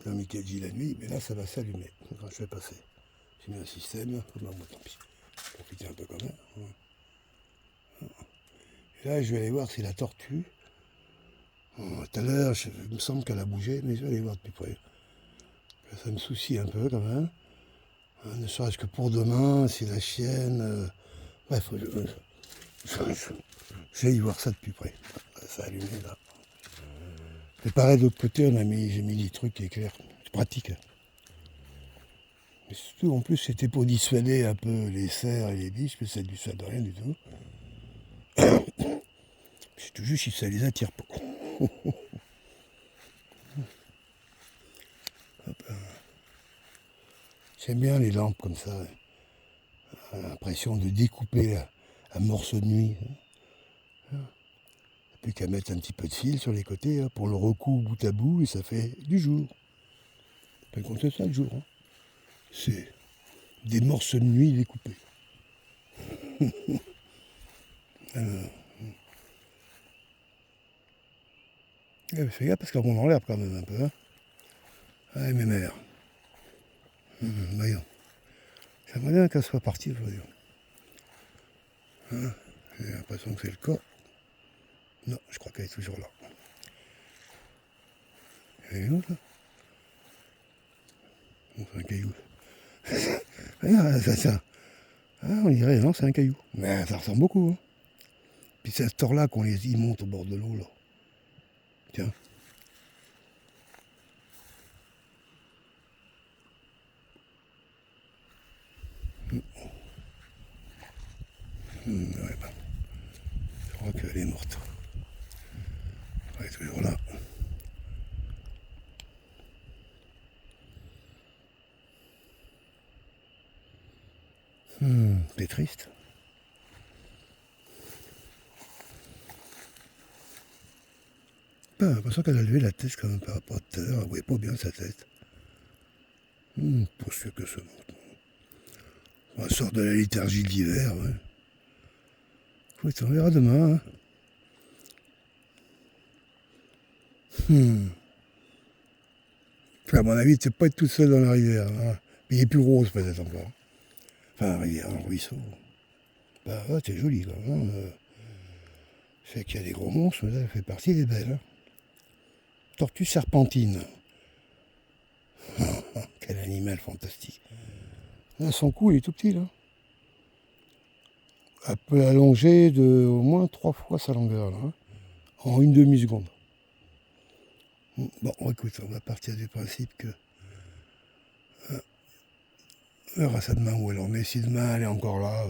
Comme il dit la nuit, mais là ça va s'allumer quand je vais passer. J'ai mis un système, bon, tant pis, profiter un peu quand même. Et là je vais aller voir si la tortue, tout à l'heure il me semble qu'elle a bougé, mais je vais aller voir de plus près. Ça me soucie un peu quand même, ne serait-ce que pour demain, si la chienne... bref, je vais y voir ça de plus près. Ça a allumé là. Et pareil de l'autre côté, j'ai mis des trucs éclairs. C'est pratique. Mais surtout, en plus, c'était pour dissuader un peu les cerfs et les biches, mais ça ne dissuade rien du tout. C'est tout juste si ça les attire pas. J'aime bien les lampes comme ça. J'ai l'impression de découper un morceau de nuit. Plus qu'à mettre un petit peu de fil sur les côtés pour le recou bout à bout et ça fait du jour. On peut compter ça le jour. C'est des morceaux de nuit découpés. Alors, fais gaffe parce qu'on monte dans l'herbe quand même un peu. Ah, mes mères. Voyons. J'aimerais bien qu'elle soit partie, voyons. J'ai l'impression que c'est le cas. Non, je crois qu'elle est toujours là. Elle est où, là? Bon, c'est un caillou. Ah, ça. Ah, on dirait, non, c'est un caillou. Mais ça ressemble beaucoup. Hein. Puis c'est à ce temps-là qu'on les y monte au bord de l'eau, là. Tiens. Ouais, bah, je crois qu'elle est morte. Elle est toujours là. C'est triste. J'ai l'impression qu'elle a levé la tête quand même par rapport à tout à l'heure. Elle voyait pas bien sa tête. Pour sûr que ce monde. On sort de la léthargie de l'hiver. Ouais. Écoute, on verra demain. Hein. Enfin, à mon avis, tu ne pas être tout seul dans la rivière. Hein. Mais il est plus rose peut-être encore. Enfin, la rivière, un ruisseau. Bah ouais, c'est joli quand même. Je sais qu'il y a des gros monstres, mais là, elle fait partie des belles. Hein. Tortue serpentine. Quel animal fantastique. Là, son cou, il est tout petit, là. Elle peut allonger de au moins 3 fois sa longueur, là. Hein, en une demi-seconde. Bon, écoute, on va partir du principe que... on verra ça demain où elle en est. Si demain elle est encore là,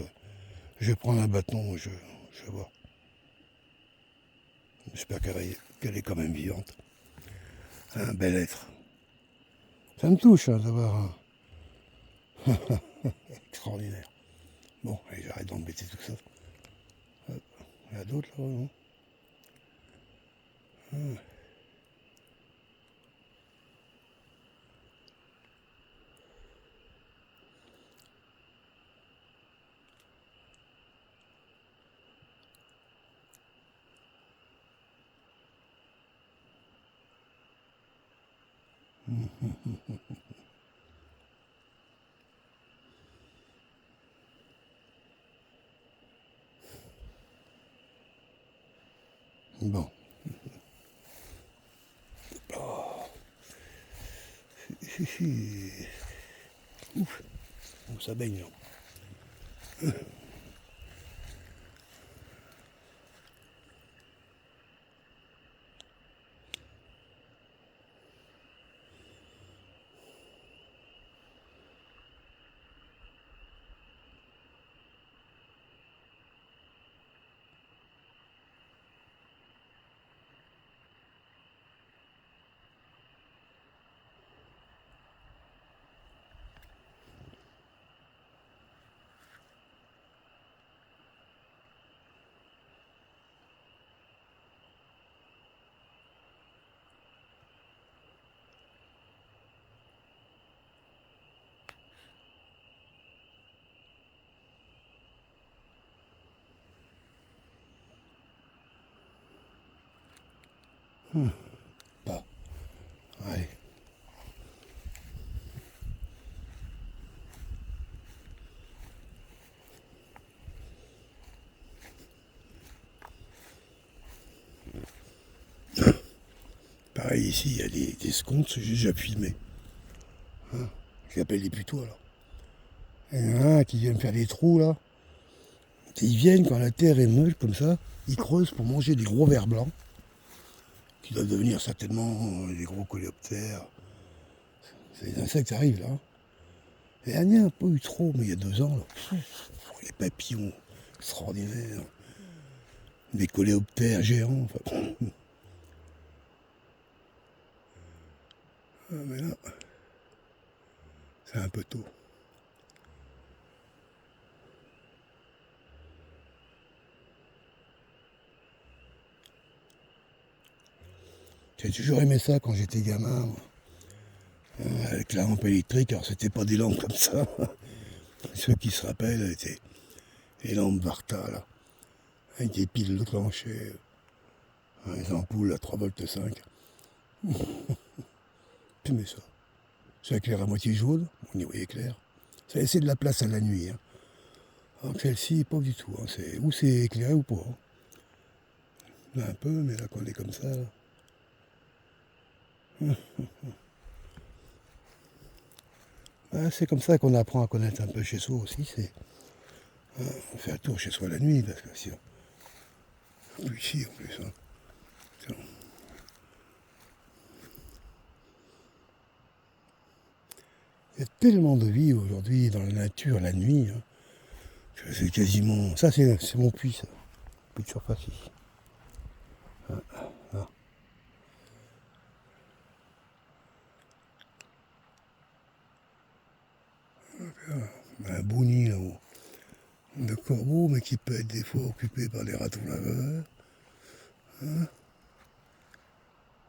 je vais prendre un bâton, je vais voir. J'espère qu'elle est quand même vivante. Un bel être. Ça me touche hein, d'avoir un... extraordinaire. Bon, allez, j'arrête d'embêter tout ça. Il y a d'autres là, non? Bon. Oh. Ouf. Oh, ça baigne là. Bah, allez. Pareil ici, il y a des sconces, j'ai déjà filmé. Hein, j'appelle les putois là. Il y en a un qui vient me faire des trous là. Ils viennent quand la terre est molle comme ça, ils creusent pour manger des gros vers blancs, qui doivent devenir certainement des gros coléoptères. C'est des insectes qui arrivent là. Et il n'y en a pas eu trop, mais il y a 2 ans, là, les papillons extraordinaires, des coléoptères géants. Enfin, mais là, c'est un peu tôt. J'ai toujours aimé ça quand j'étais gamin, moi. Avec la lampe électrique, alors c'était pas des lampes comme ça. Ceux qui se rappellent étaient les lampes Varta, là, avec des piles de plancher, les ampoules à 3 volts 5. J'aimais ça. Ça éclaire à moitié jaune, on y voyait clair. Ça laissait de la place à la nuit. Hein. Alors que celle-ci, pas du tout. Hein. Ou c'est éclairé ou pas. Hein. Là un peu, mais là quand on est comme ça. C'est comme ça qu'on apprend à connaître un peu chez soi aussi. C'est faire un tour chez soi la nuit, parce que si on... Ici en plus. Hein. Il y a tellement de vie aujourd'hui dans la nature, la nuit. Hein, que c'est quasiment... Ça, c'est mon puits, ça. Puits de surface ici. Là. Un beau nid là-haut. De corbeau, mais qui peut être des fois occupé par des ratons laveurs. Hein.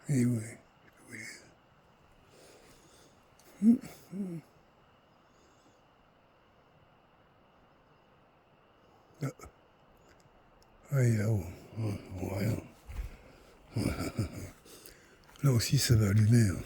Et oui. Là. Oui, là-haut. On voit rien. Là aussi, ça va allumer. Hein.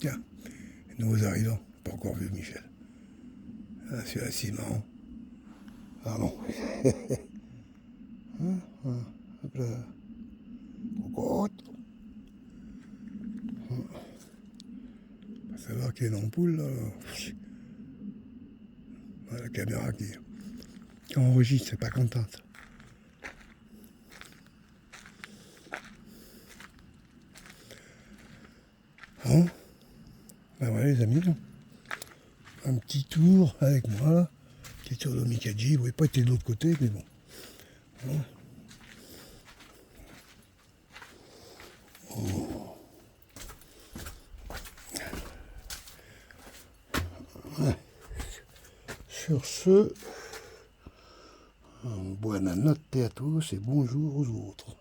Tiens, nouveaux arrivants. Pas encore vu Michel. Ah, c'est assez marrant. Pardon. Hop là. Cocotte. Faut savoir qu'il y a une ampoule là. La caméra qui enregistre, c'est pas contente. Bon, ben voilà les amis, un petit tour avec moi là, petit tour de Mikadji, vous n'avez pas été de l'autre côté, mais bon. Hein. Oh. Ouais. Sur ce, buonanotte à tous et bonjour aux autres.